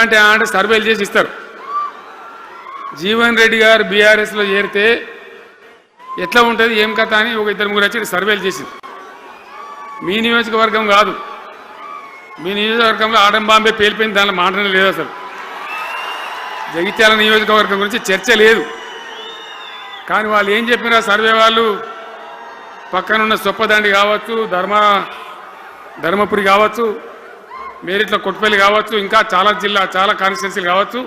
అంటే అంటే సర్వేలు చేసి ఇస్తారు. జీవన్ రెడ్డి గారు బీఆర్ఎస్లో చేరితే ఎట్లా ఉంటుంది ఏం కథ అని ఒక ఇద్దరు ముగ్గురు వచ్చి సర్వేలు చేసింది. మీ నియోజకవర్గం కాదు, మీ నియోజకవర్గంలో ఆడం బాంబే పేలిపోయింది, దానిలో మాటనే లేదు. అసలు జగిత్యాల నియోజకవర్గం గురించి చర్చ లేదు. కానీ వాళ్ళు ఏం చెప్పినా సర్వే వాళ్ళు పక్కనున్న సొప్పదండి కావచ్చు, ధర్మపురి కావచ్చు, మేరిట్ల కొట్టుపల్లి కావచ్చు, ఇంకా చాలా చాలా కాన్స్టిట్యున్సీలు కావచ్చు,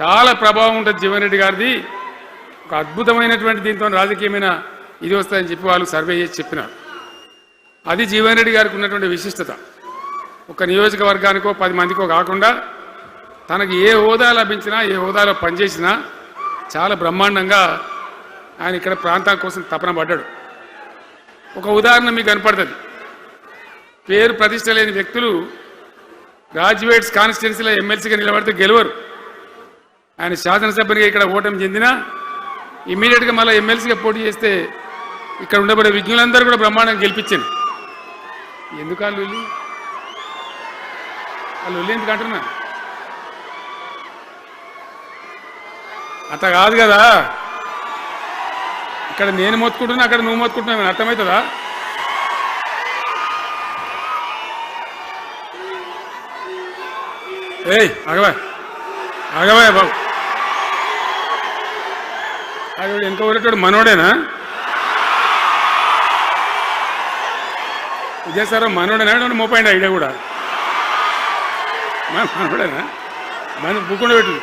చాలా ప్రభావం ఉంటుంది జీవన్ రెడ్డి గారిది. ఒక అద్భుతమైనటువంటి దీంతో రాజకీయమైన ఇది వస్తుందని చెప్పి వాళ్ళు సర్వే చేసి చెప్పినారు. అది జీవన్ రెడ్డి గారికి ఉన్నటువంటి విశిష్టత. ఒక నియోజకవర్గానికో 10 మందికో కాకుండా తనకు ఏ హోదా లభించినా, ఏ హోదాలో పనిచేసినా చాలా బ్రహ్మాండంగా ఆయన ఇక్కడ ప్రాంతం కోసం తపన పడ్డాడు. ఒక ఉదాహరణ మీకు కనపడుతుంది. పేరు ప్రతిష్ట లేని వ్యక్తులు గ్రాడ్యుయేట్స్ కాన్స్టిట్యున్సీలో ఎమ్మెల్సీగా నిలబడితే గెలవరు. ఆయన శాసనసభ్యునిగా ఇక్కడ ఓటమి చెందినా ఇమ్మీడియట్గా మళ్ళీ ఎమ్మెల్సీగా పోటీ చేస్తే ఇక్కడ ఉండబడే విజ్ఞులందరూ కూడా బ్రహ్మాండంగా గెలిపించాను. ఎందుకు వాళ్ళు ఎందుకు అంటున్నా? అట్లా కాదు కదా. ఇక్కడ నేను మొత్తుకుంటున్నా, అక్కడ నువ్వు మొత్తుకుంటున్నావు, అర్థమవుతుందా? ఏయ్ ఆగవా బాబు, అది వెనక ఊరేటాడు మనోడేనా? ఇదే సార్ మనోడేనా? మోపండి ఐడియా కూడా మనోడేనా? మన బుక్కుండా పెట్టు.